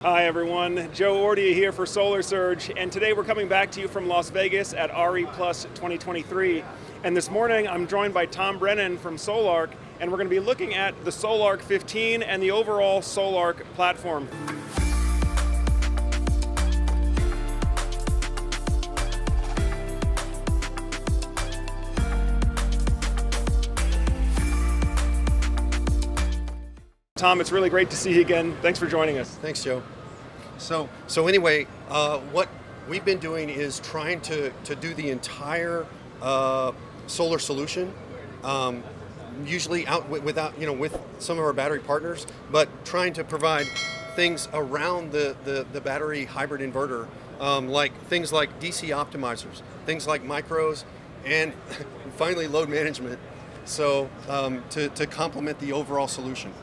Hi everyone, Joe Ordia here for Solar Surge, and today we're coming back to you from Las Vegas at RE Plus 2023. And this morning I'm joined by Tom Brennan from Sol-Ark, and we're going to be looking at the Sol-Ark 15 and the overall Sol-Ark platform. Tom, it's really great to see you again. Thanks for joining us. Thanks, Joe. So anyway, what we've been doing is trying to do the entire solar solution, usually out without with some of our battery partners, but trying to provide things around the battery hybrid inverter, like things like DC optimizers, things like micros, and finally load management. So to complement the overall solution.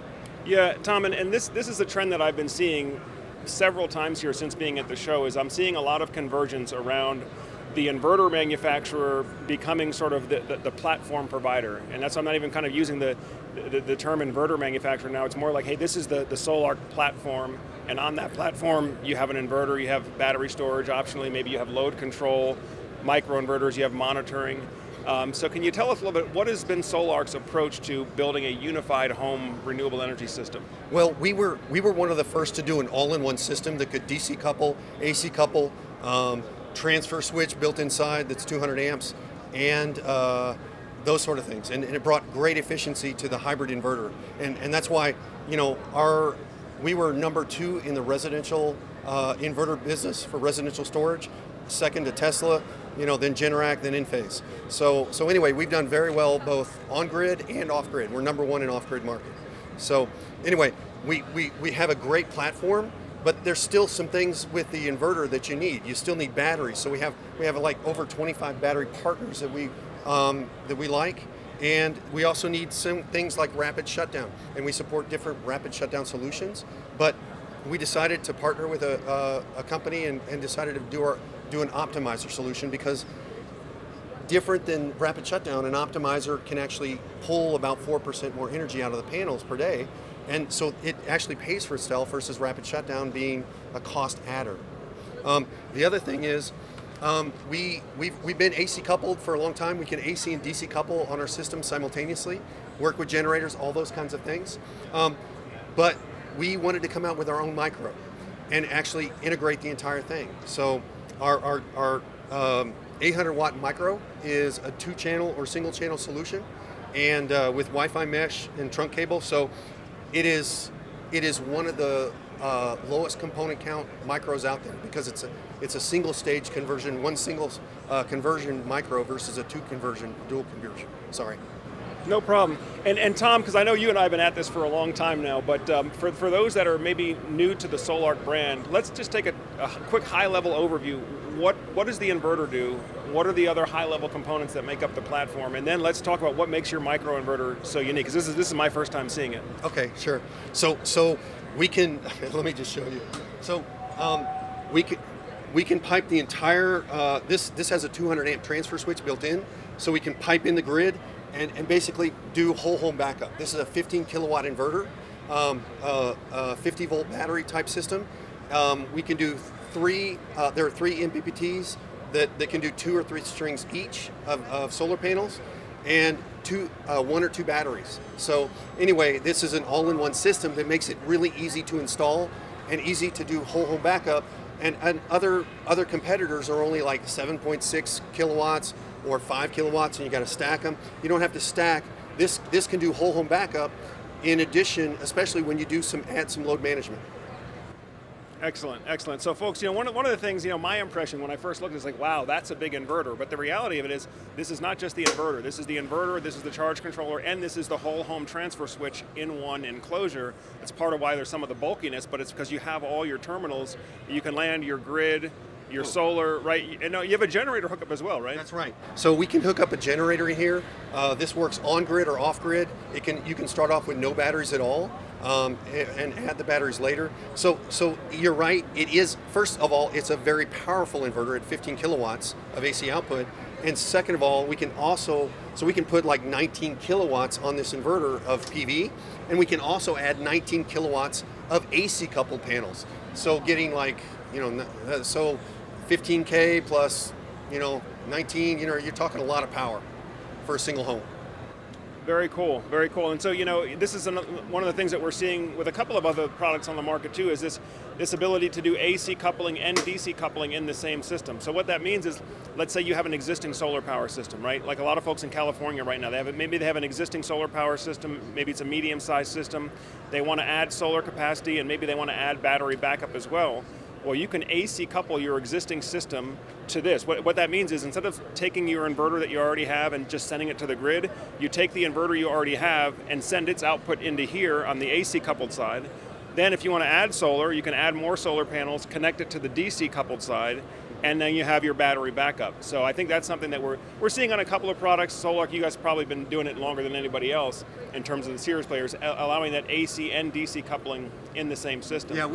Yeah, Tom, and this is a trend that I've been seeing several times here since being at the show, is I'm seeing a lot of convergence around the inverter manufacturer becoming sort of the platform provider. And that's why I'm not even kind of using the term inverter manufacturer now. It's more like, hey, this is the Sol-Ark platform, and on that platform you have an inverter, you have battery storage, optionally maybe you have load control, microinverters, you have monitoring. So can you tell us a little bit, what has been Sol-Ark's approach to building a unified home renewable energy system? Well, we were one of the first to do an all-in-one system that could DC couple, AC couple, transfer switch built inside that's 200 amps, and those sort of things. And it brought great efficiency to the hybrid inverter. And that's why, we were number 2 in the residential inverter business for residential storage, second to Tesla, then Generac, then Enphase. So anyway, we've done very well both on-grid and off-grid. We're number 1 in off-grid market. So anyway, we have a great platform, but there's still some things with the inverter that you need. You still need batteries. So we have like over 25 battery partners that we like, and we also need some things like rapid shutdown, and we support different rapid shutdown solutions. But we decided to partner with a company and decided to do an optimizer solution, because different than rapid shutdown, an optimizer can actually pull about 4% more energy out of the panels per day, and so it actually pays for itself versus rapid shutdown being a cost adder. The other thing is we've been AC coupled for a long time. We can AC and DC couple on our system simultaneously, work with generators, all those kinds of things. But we wanted to come out with our own micro and actually integrate the entire thing. So our 800 watt micro is a 2-channel or single channel solution, and with Wi-Fi mesh and trunk cable. So it is one of the lowest component count micros out there, because it's a single stage conversion, one single conversion micro versus a dual conversion. Sorry. No problem. And Tom, because I know you and I have been at this for a long time now, but for those that are maybe new to the Sol-Ark brand, let's just take a quick high-level overview. What does the inverter do? What are the other high-level components that make up the platform? And then let's talk about what makes your microinverter so unique, because this is my first time seeing it. Okay, sure. So we can, let me just show you. So we can pipe the entire, this has a 200 amp transfer switch built in, so we can pipe in the grid and basically do whole home backup. This is a 15 kilowatt inverter, 50 volt battery type system. We can do there are 3 MPPTs that can do 2 or 3 strings each of solar panels, and 1 or 2 batteries. So anyway, this is an all-in-one system that makes it really easy to install and easy to do whole home backup. And other competitors are only like 7.6 kilowatts or 5 kilowatts, and you got to stack them. You don't have to stack. This can do whole home backup in addition, especially when you add some load management. Excellent. So folks, one of the things, my impression when I first looked is like, wow, that's a big inverter. But the reality of it is, this is not just the inverter. This is the inverter, this is the charge controller, and this is the whole home transfer switch in one enclosure. It's part of why there's some of the bulkiness, but it's because you have all your terminals. You can land your grid, your solar, right? And you have a generator hookup as well, right? That's right. So we can hook up a generator in here. This works on grid or off grid. You can start off with no batteries at all, and add the batteries later. So you're right. It is, first of all, it's a very powerful inverter at 15 kilowatts of AC output. And second of all, we can put like 19 kilowatts on this inverter of PV, and we can also add 19 kilowatts of AC coupled panels. So getting like, so 15K plus, 19, you're talking a lot of power for a single home. Very cool, very cool. And so, this is one of the things that we're seeing with a couple of other products on the market too, is this ability to do AC coupling and DC coupling in the same system. So what that means is, let's say you have an existing solar power system, right? Like a lot of folks in California right now, maybe they have an existing solar power system, maybe it's a medium-sized system, they want to add solar capacity, and maybe they want to add battery backup as well. Well, you can AC couple your existing system to this. What that means is, instead of taking your inverter that you already have and just sending it to the grid, you take the inverter you already have and send its output into here on the AC coupled side. Then if you want to add solar, you can add more solar panels, connect it to the DC coupled side, and then you have your battery backup. So I think that's something that we're seeing on a couple of products. Sol-Ark, you guys have probably been doing it longer than anybody else in terms of the serious players, allowing that AC and DC coupling in the same system. Yeah,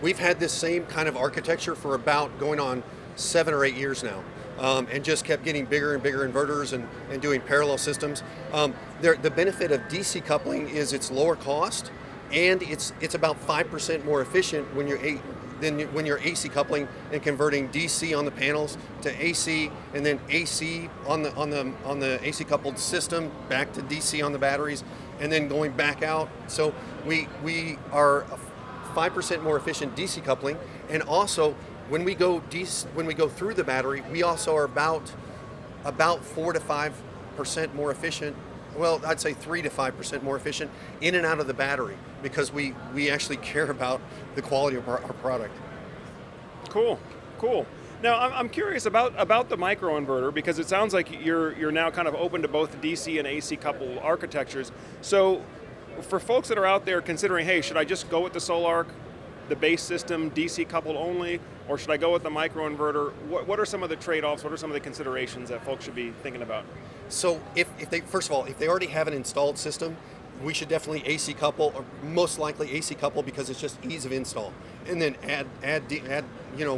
we've had this same kind of architecture for about going on 7 or 8 years now, and just kept getting bigger and bigger inverters and doing parallel systems. The benefit of DC coupling is it's lower cost, and it's about 5% more efficient when you're AC coupling and converting DC on the panels to AC, and then AC on the AC coupled system back to DC on the batteries, and then going back out. So we are 5% more efficient DC coupling, and also when we go through the battery, we also are about 4 to 5% more efficient. Well, I'd say 3 to 5% more efficient in and out of the battery, because we actually care about the quality of our product. Cool. Now I'm curious about the microinverter, because it sounds like you're now kind of open to both DC and AC coupled architectures. So for folks that are out there considering, hey, should I just go with the Sol-Ark, the base system, DC coupled only, or should I go with the microinverter? What are some of the trade-offs? What are some of the considerations that folks should be thinking about? So if they already have an installed system, we should definitely AC couple, or most likely AC couple, because it's just ease of install. And then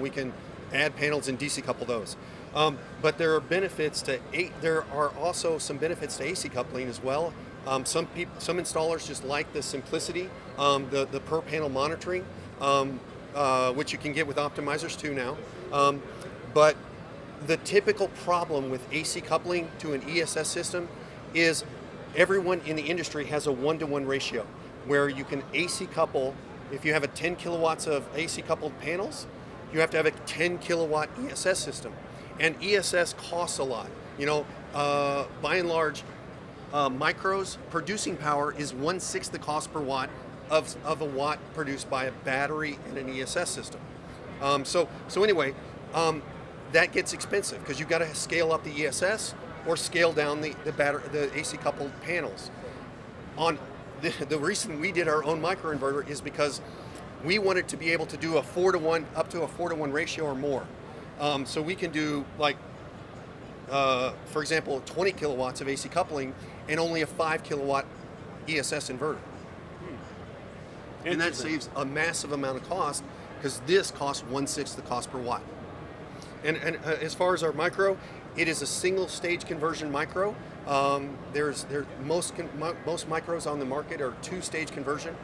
we can add panels and DC couple those. But there are also some benefits to AC coupling as well. Some installers just like the simplicity, the per panel monitoring, which you can get with optimizers too now. But the typical problem with AC coupling to an ESS system is everyone in the industry has a 1-to-1 ratio, where you can AC couple. If you have a 10 kilowatts of AC coupled panels, you have to have a 10 kilowatt ESS system, and ESS costs a lot. By and large, micros producing power is 1/6 the cost per watt of a watt produced by a battery and an ESS system. So anyway, that gets expensive, because you've got to scale up the ESS or scale down the AC coupled panels. The reason we did our own microinverter is because we wanted to be able to do up to a 4-to-1 ratio or more. So we can do, like, for example, 20 kilowatts of AC coupling and only a 5 kilowatt ESS inverter. And that saves a massive amount of cost, because this costs 1/6 the cost per watt. And as far as our micro, it is a single stage conversion micro. Most micros on the market are 2-stage conversion.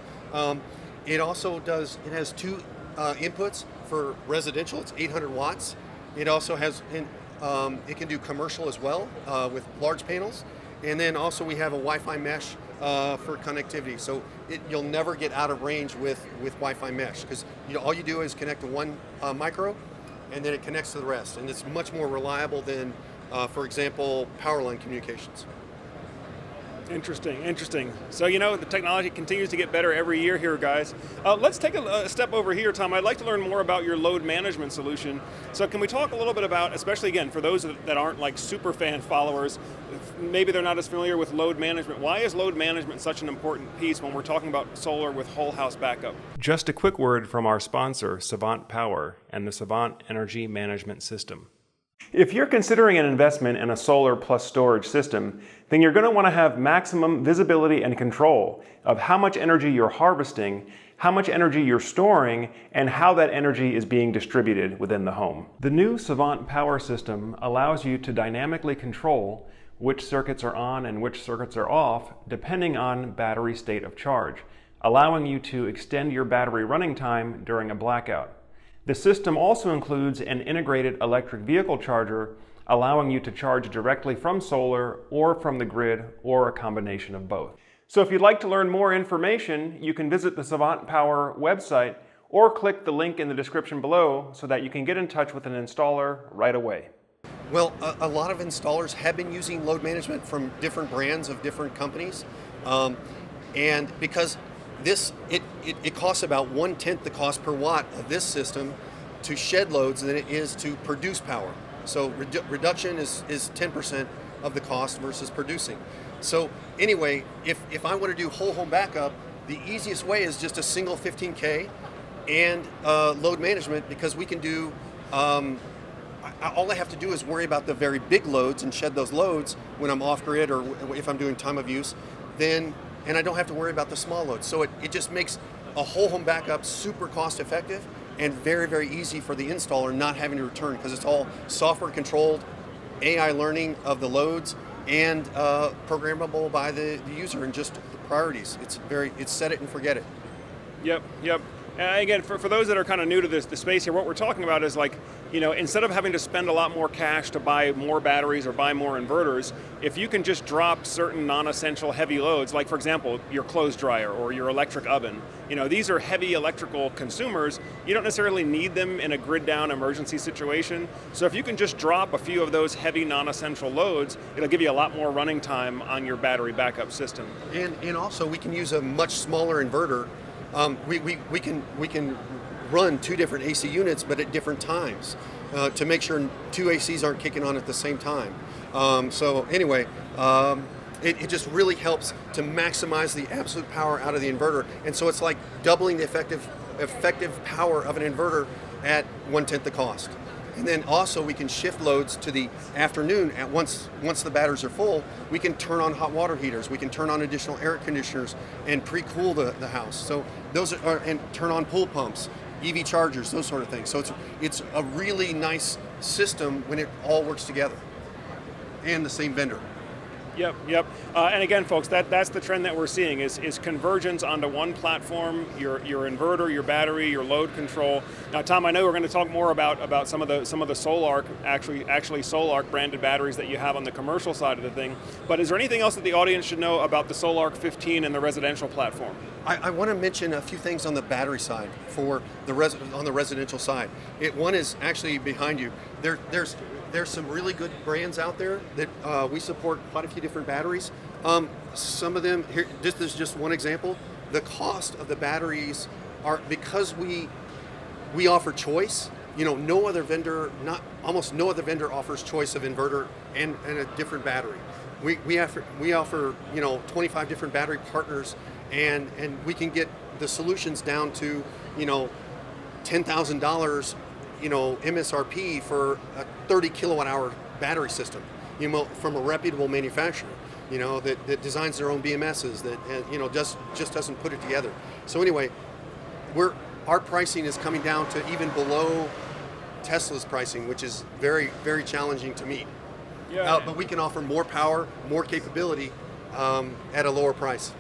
It has 2 inputs for residential. It's 800 watts. It also has, it can do commercial as well, with large panels. And then also we have a Wi-Fi mesh for connectivity. So you'll never get out of range with Wi-Fi mesh, because all you do is connect to one micro, and then it connects to the rest. And it's much more reliable than, for example, power line communications. Interesting. So, the technology continues to get better every year here, guys. Let's take a step over here, Tom. I'd like to learn more about your load management solution. So can we talk a little bit about, especially again, for those that aren't like super fan followers, maybe they're not as familiar with load management. Why is load management such an important piece when we're talking about solar with whole house backup? Just a quick word from our sponsor, Savant Power, and the Savant Energy Management System. If you're considering an investment in a solar plus storage system, then you're going to want to have maximum visibility and control of how much energy you're harvesting, how much energy you're storing, and how that energy is being distributed within the home. The new Savant Power system allows you to dynamically control which circuits are on and which circuits are off, depending on battery state of charge. allowing you to extend your battery running time during a blackout. The system also includes an integrated electric vehicle charger, allowing you to charge directly from solar or from the grid, or a combination of both. So if you'd like to learn more information, you can visit the Savant Power website or click the link in the description below so that you can get in touch with an installer right away. Well, a lot of installers have been using load management from different brands of different companies, and because it costs about 1/10 the cost per watt of this system to shed loads than it is to produce power. So reduction is 10% of the cost versus producing. So anyway, if I want to do whole home backup, the easiest way is just a single 15K and load management, because we can do, all I have to do is worry about the very big loads and shed those loads when I'm off grid or if I'm doing time of use, and I don't have to worry about the small loads. So it just makes a whole home backup super cost effective and very, very easy for the installer, not having to return, because it's all software controlled, AI learning of the loads, and programmable by the user, and just the priorities. It's set it and forget it. Yep. Again, for those that are kind of new to the space here, what we're talking about is, like, instead of having to spend a lot more cash to buy more batteries or buy more inverters, if you can just drop certain non-essential heavy loads, like for example, your clothes dryer or your electric oven, these are heavy electrical consumers. You don't necessarily need them in a grid down emergency situation. So if you can just drop a few of those heavy non-essential loads, it'll give you a lot more running time on your battery backup system. And also we can use a much smaller inverter. We can run 2 different AC units, but at different times, to make sure 2 ACs aren't kicking on at the same time. So anyway, it just really helps to maximize the absolute power out of the inverter, and so it's like doubling the effective power of an inverter at 1/10 the cost. And then also we can shift loads to the afternoon. Once the batteries are full, we can turn on hot water heaters, we can turn on additional air conditioners and pre-cool the house. So those are, and turn on pool pumps, EV chargers, those sort of things. So it's a really nice system when it all works together, and the same vendor. Yep. And again, folks, that's the trend that we're seeing is convergence onto one platform. Your inverter, your battery, your load control. Now, Tom, I know we're going to talk more about some of the Sol-Ark, actually Sol-Ark branded batteries that you have on the commercial side of the thing. But is there anything else that the audience should know about the Sol-Ark 15 and the residential platform? I want to mention a few things on the battery side for on the residential side. One is actually behind you. There's some really good brands out there that we support quite a few different batteries. Some of them, here, this is just one example. The cost of the batteries are, because we offer choice. No other vendor, almost no other vendor offers choice of inverter and a different battery. We offer 25 different battery partners, and we can get the solutions down to $10,000 MSRP for a 30 kilowatt hour battery system, from a reputable manufacturer, that designs their own BMSs, that just doesn't put it together. So anyway, our pricing is coming down to even below Tesla's pricing, which is very, very challenging to meet. Yeah. But we can offer more power, more capability at a lower price.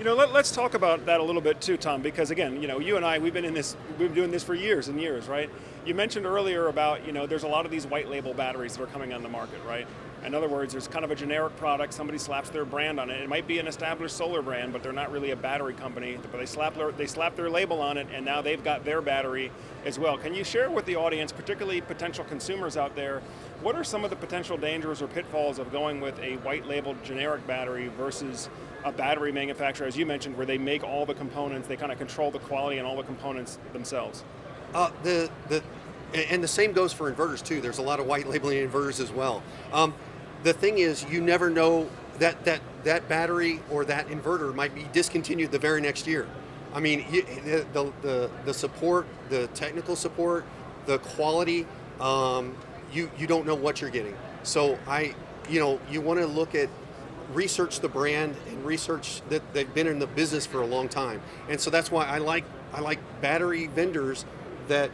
Let's talk about that a little bit too, Tom, because again, you and I, we've been doing this for years and years, right? You mentioned earlier about, there's a lot of these white label batteries that are coming on the market, right? In other words, there's kind of a generic product, somebody slaps their brand on it. It might be an established solar brand, but they're not really a battery company, but they slap their label on it, and now they've got their battery as well. Can you share with the audience, particularly potential consumers out there, what are some of the potential dangers or pitfalls of going with a white labeled generic battery versus a battery manufacturer, as you mentioned, where they make all the components, they kind of control the quality and all the components themselves? And the same goes for inverters too. There's a lot of white labeling inverters as well. The thing is, you never know that battery or that inverter might be discontinued the very next year. I mean, the support, the technical support, the quality, you don't know what you're getting. So you want to look at, research the brand and research that they've been in the business for a long time. And so that's why I like battery vendors that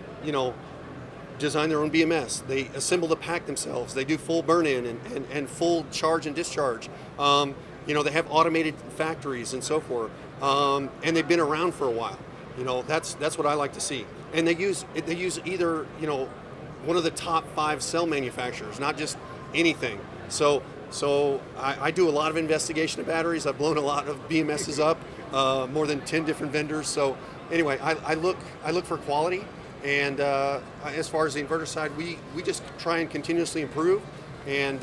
design their own BMS. They assemble the pack themselves. They do full burn-in and full charge and discharge. They have automated factories and so forth. and they've been around for a while. That's what I like to see. And they use either one of the top 5 cell manufacturers, not just anything. So I do a lot of investigation of batteries. I've blown a lot of BMSs up, more than 10 different vendors. So anyway, I look for quality, and as far as the inverter side, we just try and continuously improve and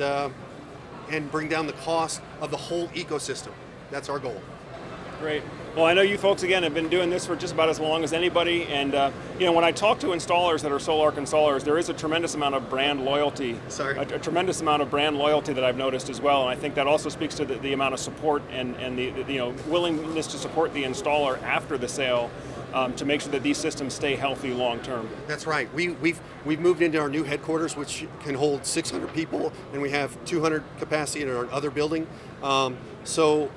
bring down the cost of the whole ecosystem. That's our goal. Great. Well, I know you folks, again, have been doing this for just about as long as anybody, and when I talk to installers that are Sol-Ark installers, there is a tremendous amount of brand loyalty. A tremendous amount of brand loyalty that I've noticed as well, and I think that also speaks to the amount of support and the willingness to support the installer after the sale, to make sure that these systems stay healthy long term. That's right. We've moved into our new headquarters, which can hold 600 people, and we have 200 capacity in our other building. So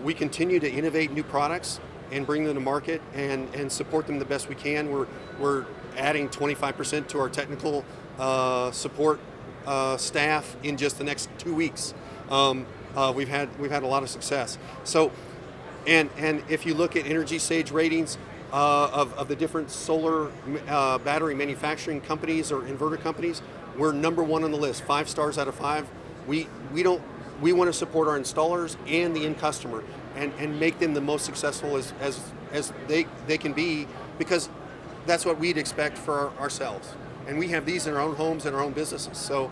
we continue to innovate new products and bring them to market and support them the best we can. We're adding 25% to our technical support staff in just the next 2 weeks. We've had a lot of success. So, and if you look at Energy Sage ratings of the different solar battery manufacturing companies or inverter companies, we're number 1 on the list, 5 stars out of 5. We want to support our installers and the end customer and make them the most successful as they can be, because that's what we'd expect for ourselves. And we have these in our own homes and our own businesses. So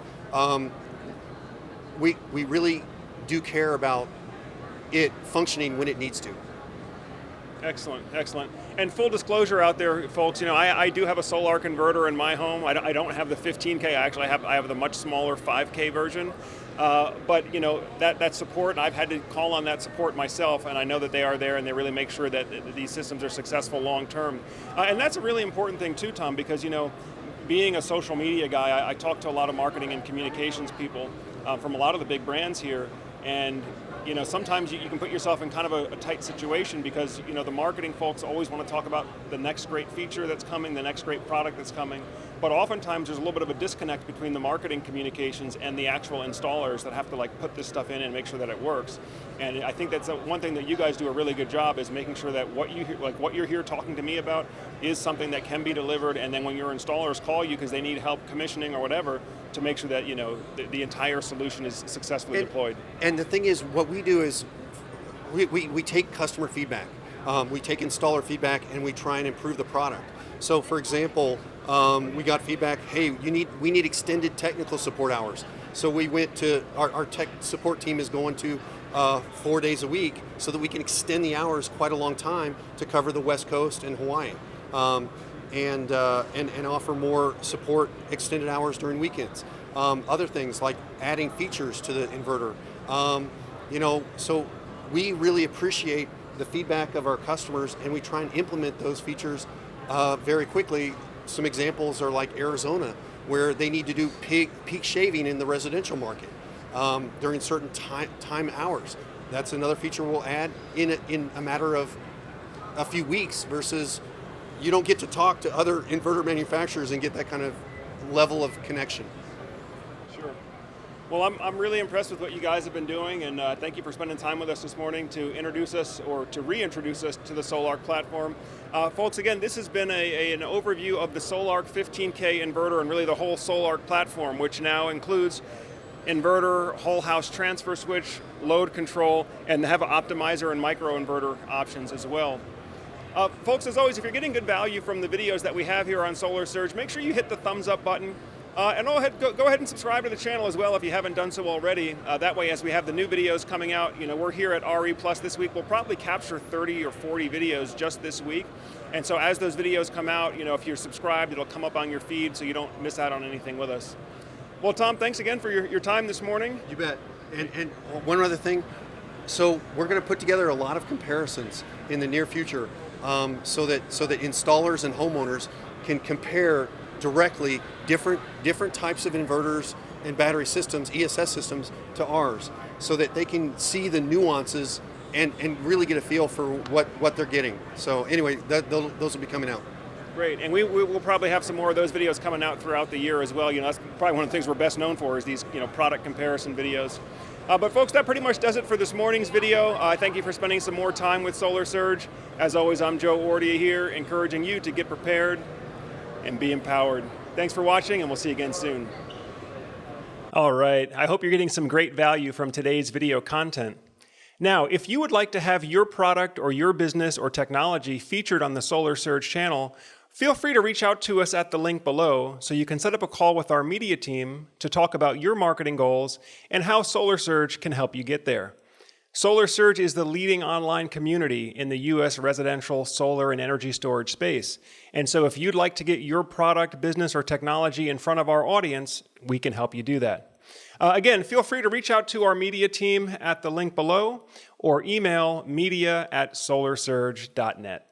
we really do care about it functioning when it needs to. Excellent, excellent. And full disclosure out there, folks, I do have a Sol-Ark inverter in my home. I don't have the 15K. I have the much smaller 5K version. But that support, and I've had to call on that support myself, and I know that they are there, and they really make sure that these systems are successful long term. And that's a really important thing too, Tom, because being a social media guy, I talk to a lot of marketing and communications people from a lot of the big brands here, and sometimes you can put yourself in kind of a tight situation, because the marketing folks always want to talk about the next great feature that's coming, the next great product that's coming, but oftentimes there's a little bit of a disconnect between the marketing communications and the actual installers that have to put this stuff in and make sure that it works. And I think that's one thing that you guys do a really good job, is making sure that what you're here talking to me about is something that can be delivered, and then when your installers call you because they need help commissioning or whatever, to make sure that the entire solution is successfully deployed. And the thing is, what we do is we take customer feedback, we take installer feedback, and we try and improve the product. So, for example, we got feedback, hey, we need extended technical support hours. So we went to our tech support team is going to 4 days a week, so that we can extend the hours quite a long time to cover the West Coast and Hawaii. And offer more support, extended hours during weekends. Other things like adding features to the inverter. So we really appreciate the feedback of our customers, and we try and implement those features very quickly. Some examples are like Arizona, where they need to do peak shaving in the residential market during certain time hours. That's another feature we'll add in a matter of a few weeks, versus you don't get to talk to other inverter manufacturers and get that kind of level of connection. Sure. Well, I'm really impressed with what you guys have been doing, and thank you for spending time with us this morning to introduce us, or to reintroduce us to the Sol-Ark platform. Folks, again, this has been an overview of the Sol-Ark 15K inverter, and really the whole Sol-Ark platform, which now includes inverter, whole house transfer switch, load control, and have an optimizer and microinverter options as well. Folks, as always, if you're getting good value from the videos that we have here on Solar Surge, make sure you hit the thumbs up button. And go ahead and subscribe to the channel as well if you haven't done so already. That way, as we have the new videos coming out, we're here at RE Plus this week. We'll probably capture 30 or 40 videos just this week. And so as those videos come out, if you're subscribed, it'll come up on your feed so you don't miss out on anything with us. Well, Tom, thanks again for your time this morning. You bet. And one other thing. So we're going to put together a lot of comparisons in the near future. So that installers and homeowners can compare directly different types of inverters and battery systems, ESS systems, to ours, so that they can see the nuances and really get a feel for what they're getting. So anyway, those will be coming out. Great, and we will probably have some more of those videos coming out throughout the year as well. That's probably one of the things we're best known for, is these product comparison videos. But folks, that pretty much does it for this morning's video. I thank you for spending some more time with Solar Surge. As always, I'm Joe Ordia here, encouraging you to get prepared and be empowered. Thanks for watching, and we'll see you again soon. All right, I hope you're getting some great value from today's video content. Now, if you would like to have your product or your business or technology featured on the Solar Surge channel, feel free to reach out to us at the link below so you can set up a call with our media team to talk about your marketing goals and how Solar Surge can help you get there. Solar Surge is the leading online community in the U.S. residential solar and energy storage space. And so if you'd like to get your product, business, or technology in front of our audience, we can help you do that. Again, feel free to reach out to our media team at the link below or email media@solarsurge.net.